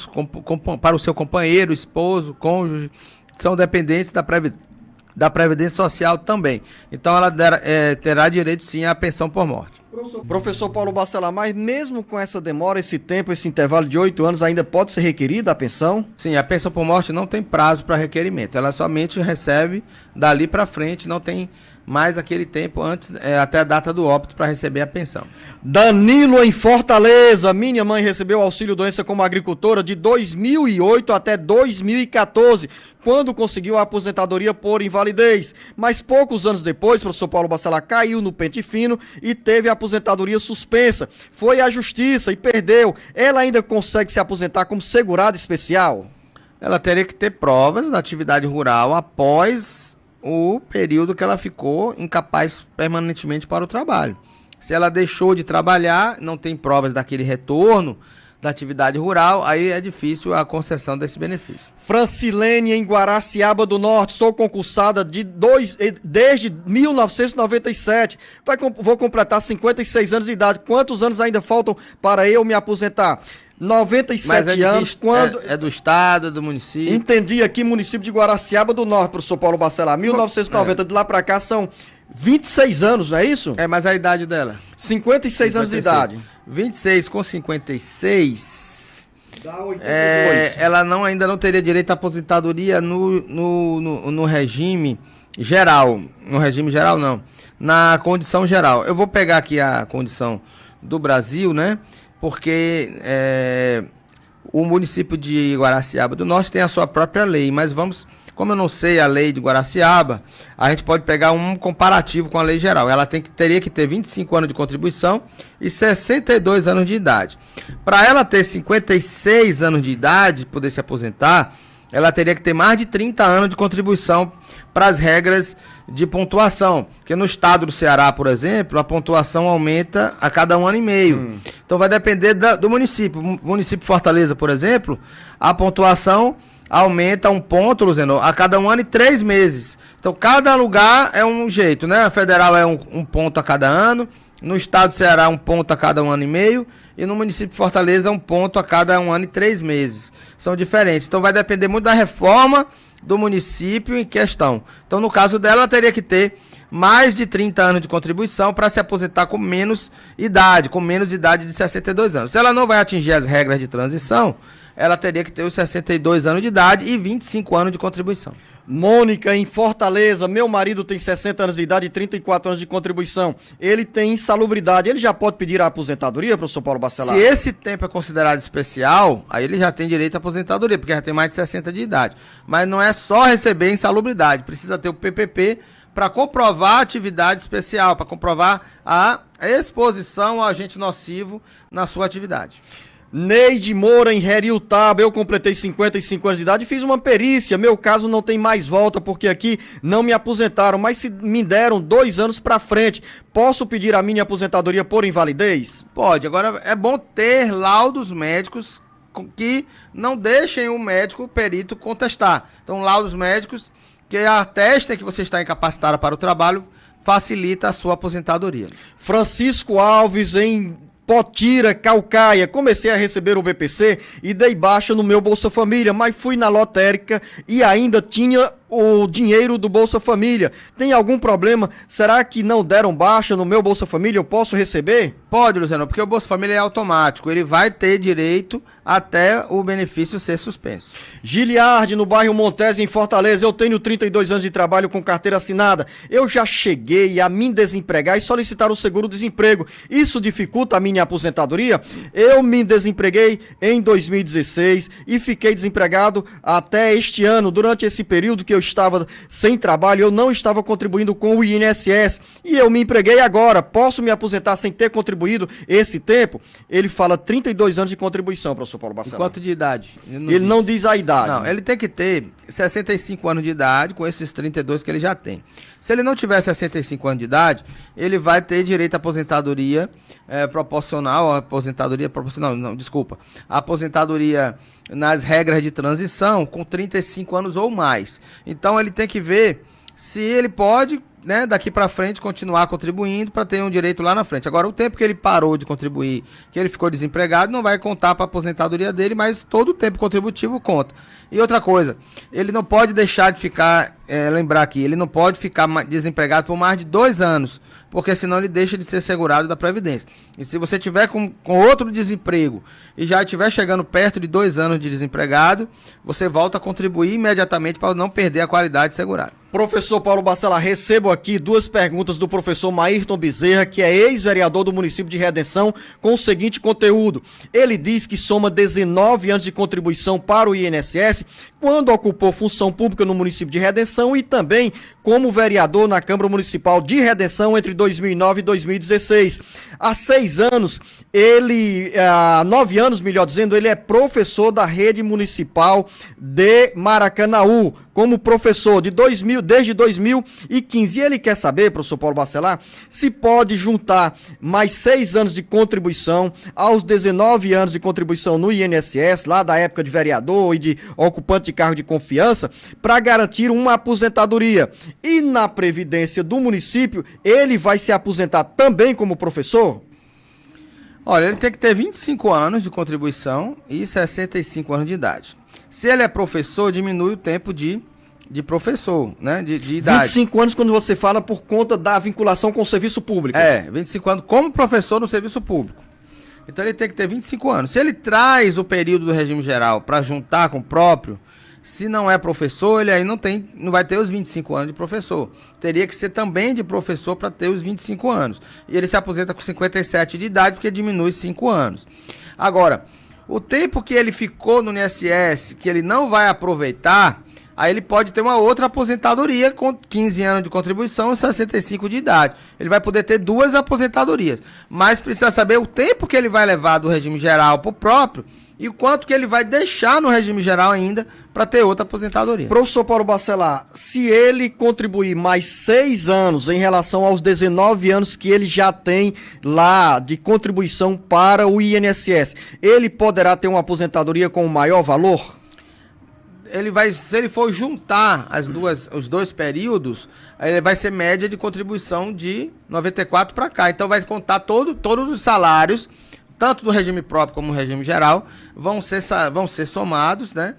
companheiro, esposo, cônjuge, são dependentes da Previdência Social também. Então ela terá direito sim à pensão por morte. Professor Paulo Bacelar, mas mesmo com essa demora, esse tempo, esse intervalo de 8 anos, ainda pode ser requerida a pensão? Sim, a pensão por morte não tem prazo para requerimento. Ela somente recebe dali para frente, não tem mais aquele tempo antes, até a data do óbito para receber a pensão. Danilo em Fortaleza. Minha mãe recebeu auxílio doença como agricultora de 2008 até 2014, quando conseguiu a aposentadoria por invalidez. Mas poucos anos depois, professor Paulo Bacelar caiu no pente fino e teve a aposentadoria suspensa. Foi à justiça e perdeu. Ela ainda consegue se aposentar como segurada especial? Ela teria que ter provas da atividade rural após o período que ela ficou incapaz permanentemente para o trabalho. Se ela deixou de trabalhar, não tem provas daquele retorno da atividade rural, aí é difícil a concessão desse benefício. Francilene em Guaraciaba do Norte. Sou concursada desde 1997. Vou completar 56 anos de idade. Quantos anos ainda faltam para eu me aposentar? 97 anos, quando... É do estado, do município. Entendi aqui, município de Guaraciaba do Norte, professor Paulo Bacelar. 1990, de lá pra cá são 26 anos, não é isso? É, mas a idade dela? 56 anos de idade. 26 com 56... Dá 82. Ela ainda não teria direito à aposentadoria no regime geral. No regime geral, não. Na condição geral. Eu vou pegar aqui a condição do Brasil, né? Porque o município de Guaraciaba do Norte tem a sua própria lei, mas como eu não sei a lei de Guaraciaba, a gente pode pegar um comparativo com a lei geral. Ela teria que ter 25 anos de contribuição e 62 anos de idade. Para ela ter 56 anos de idade, poder se aposentar, ela teria que ter mais de 30 anos de contribuição para as regras de pontuação, porque no estado do Ceará, por exemplo, a pontuação aumenta a cada 1 ano e meio. Então vai depender do município. O município de Fortaleza, por exemplo, a pontuação aumenta 1 ponto, Luziano, a cada 1 ano e 3 meses. Então cada lugar é um jeito, né? A federal é um ponto a cada ano, no estado do Ceará 1 ponto a cada 1 ano e meio, e no município de Fortaleza 1 ponto a cada 1 ano e 3 meses. São diferentes. Então vai depender muito da reforma do município em questão. Então, no caso dela, ela teria que ter mais de 30 anos de contribuição para se aposentar com menos idade de 62 anos. Se ela não vai atingir as regras de transição, ela teria que ter os 62 anos de idade e 25 anos de contribuição. Mônica, em Fortaleza, meu marido tem 60 anos de idade e 34 anos de contribuição. Ele tem insalubridade. Ele já pode pedir a aposentadoria, professor Paulo Bacelar? Se esse tempo é considerado especial, aí ele já tem direito à aposentadoria, porque já tem mais de 60 de idade. Mas não é só receber insalubridade, precisa ter o PPP para comprovar a atividade especial, para comprovar a exposição ao agente nocivo na sua atividade. Neide Moura em Heriutaba. Eu completei 55 anos de idade e fiz uma perícia. Meu caso não tem mais volta porque aqui não me aposentaram, mas se me deram 2 anos para frente, posso pedir a minha aposentadoria por invalidez? Pode. Agora é bom ter laudos médicos que não deixem o médico perito contestar. Então, laudos médicos que atestem que você está incapacitado para o trabalho facilita a sua aposentadoria. Francisco Alves em Potira, Caucaia. Comecei a receber o BPC e dei baixa no meu Bolsa Família, mas fui na lotérica e ainda tinha o dinheiro do Bolsa Família. Tem algum problema? Será que não deram baixa no meu Bolsa Família? Eu posso receber? Pode, Luciano, porque o Bolsa Família é automático. Ele vai ter direito até o benefício ser suspenso. Giliardi, no bairro Montese, em Fortaleza. Eu tenho 32 anos de trabalho com carteira assinada. Eu já cheguei a me desempregar e solicitar o seguro-desemprego. Isso dificulta a minha aposentadoria? Eu me desempreguei em 2016 e fiquei desempregado até este ano. Durante esse período que eu estava sem trabalho, eu não estava contribuindo com o INSS e eu me empreguei agora. Posso me aposentar sem ter contribuído esse tempo? Ele fala 32 anos de contribuição, professor Paulo Bacelar. Quanto de idade? Ele não diz a idade. Não, ele tem que ter 65 anos de idade com esses 32 que ele já tem. Se ele não tiver 65 anos de idade, ele vai ter direito à aposentadoria proporcional, a aposentadoria nas regras de transição com 35 anos ou mais. Então ele tem que ver se ele pode, né, daqui para frente continuar contribuindo para ter um direito lá na frente. Agora, o tempo que ele parou de contribuir, que ele ficou desempregado, não vai contar para a aposentadoria dele, mas todo o tempo contributivo conta. E outra coisa, ele não pode deixar de ficar, lembrar aqui, ele não pode ficar desempregado por mais de 2 anos, porque senão ele deixa de ser segurado da Previdência. E se você tiver com outro desemprego e já estiver chegando perto de 2 anos de desempregado, você volta a contribuir imediatamente para não perder a qualidade de segurado. Professor Paulo Bacelar, recebo aqui duas perguntas do professor Maírton Bezerra, que é ex-vereador do município de Redenção, com o seguinte conteúdo. Ele diz que soma 19 anos de contribuição para o INSS quando ocupou função pública no município de Redenção e também como vereador na Câmara Municipal de Redenção entre 2009 e 2016. Há 6 anos, há 9 anos, melhor dizendo, ele é professor da rede municipal de Maracanaú, como professor desde 2015. E ele quer saber, professor Paulo Bacelar, se pode juntar mais 6 anos de contribuição aos 19 anos de contribuição no INSS, lá da época de vereador e de ocupante de cargo de confiança, para garantir uma aposentadoria. E na Previdência do município, ele vai se aposentar também como professor? Olha, ele tem que ter 25 anos de contribuição e 65 anos de idade. Se ele é professor, diminui o tempo de professor, né? De idade. 25 anos quando você fala por conta da vinculação com o serviço público. 25 anos como professor no serviço público. Então ele tem que ter 25 anos. Se ele traz o período do regime geral para juntar com o próprio, se não é professor, ele aí não vai ter os 25 anos de professor. Teria que ser também de professor para ter os 25 anos. E ele se aposenta com 57 de idade porque diminui 5 anos. Agora, o tempo que ele ficou no INSS, que ele não vai aproveitar, aí ele pode ter uma outra aposentadoria com 15 anos de contribuição e 65 de idade. Ele vai poder ter 2 aposentadorias, mas precisa saber o tempo que ele vai levar do regime geral para o próprio e o quanto que ele vai deixar no regime geral ainda para ter outra aposentadoria. Professor Paulo Bacelar, se ele contribuir mais 6 anos em relação aos 19 anos que ele já tem lá de contribuição para o INSS, ele poderá ter uma aposentadoria com maior valor? Se ele for juntar os dois períodos, ele vai ser média de contribuição de 94 para cá. Então vai contar todos os salários, tanto do regime próprio como do regime geral, vão ser somados, né?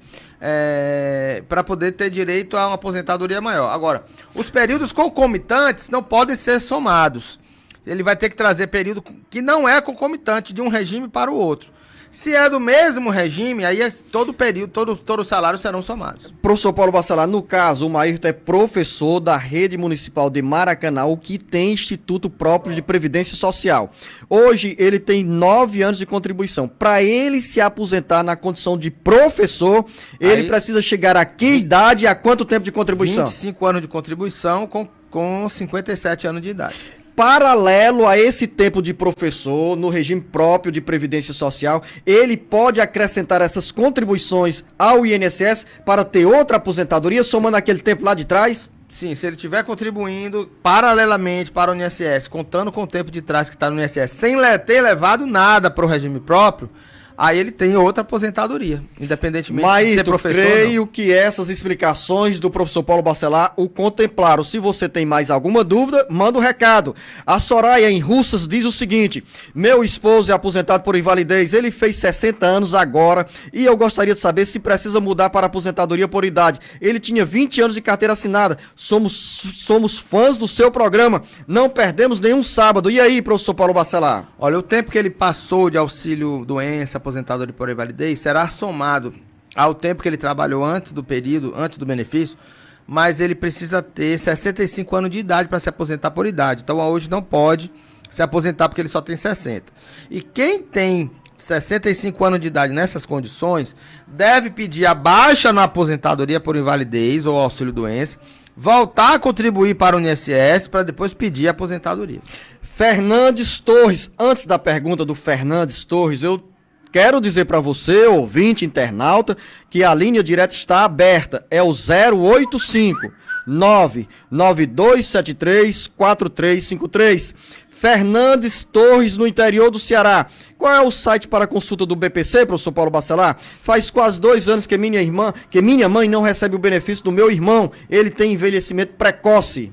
Para poder ter direito a uma aposentadoria maior. Agora, os períodos concomitantes não podem ser somados. Ele vai ter que trazer período que não é concomitante de um regime para o outro. Se é do mesmo regime, aí todo período, todos os salários serão somados. Professor Paulo Bacelar, no caso, o Maírton é professor da rede municipal de Maracanaú, que tem instituto próprio de previdência social. Hoje ele tem 9 anos de contribuição. Para ele se aposentar na condição de professor, ele precisa chegar a que idade e a quanto tempo de contribuição? 25 anos de contribuição com 57 anos de idade. Paralelo a esse tempo de professor, no regime próprio de previdência social, ele pode acrescentar essas contribuições ao INSS para ter outra aposentadoria, somando aquele tempo lá de trás? Sim, se ele estiver contribuindo paralelamente para o INSS, contando com o tempo de trás que está no INSS, sem ter levado nada para o regime próprio, aí ele tem outra aposentadoria, independentemente de ser professor. Creio que essas explicações do professor Paulo Bacelar o contemplaram. Se você tem mais alguma dúvida, manda um recado. A Soraya, em Russas, diz o seguinte: meu esposo é aposentado por invalidez, ele fez 60 anos agora e eu gostaria de saber se precisa mudar para aposentadoria por idade. Ele tinha 20 anos de carteira assinada. Somos fãs do seu programa, não perdemos nenhum sábado. E aí, professor Paulo Bacelar? Olha, o tempo que ele passou de auxílio doença, aposentadoria por invalidez, será somado ao tempo que ele trabalhou antes do período, antes do benefício, mas ele precisa ter 65 anos de idade para se aposentar por idade. Então hoje não pode se aposentar porque ele só tem 60. E quem tem 65 anos de idade nessas condições, deve pedir a baixa na aposentadoria por invalidez ou auxílio doença, voltar a contribuir para o INSS para depois pedir a aposentadoria. Fernandes Torres, antes da pergunta do Fernandes Torres, eu quero dizer para você, ouvinte, internauta, que a linha direta está aberta. É o 085 99273 4353. Fernandes Torres, no interior do Ceará. Qual é o site para consulta do BPC, professor Paulo Bacelar? Faz quase 2 anos que minha mãe não recebe o benefício do meu irmão. Ele tem envelhecimento precoce.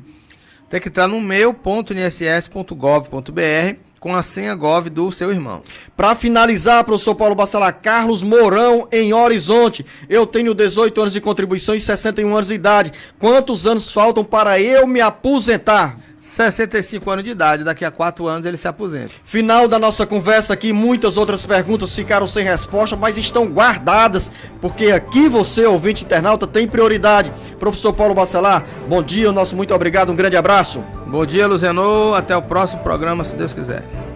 Tem que entrar no meu.inss.gov.br com a senha Gov do seu irmão. Para finalizar, professor Paulo Bacelar, Carlos Mourão, em Horizonte. Eu tenho 18 anos de contribuição e 61 anos de idade. Quantos anos faltam para eu me aposentar? 65 anos de idade, daqui a 4 anos ele se aposenta. Final da nossa conversa aqui, muitas outras perguntas ficaram sem resposta, mas estão guardadas, porque aqui você, ouvinte internauta, tem prioridade. Professor Paulo Bacelar, bom dia, nosso muito obrigado, um grande abraço. Bom dia, Luziano, até o próximo programa, se Deus quiser.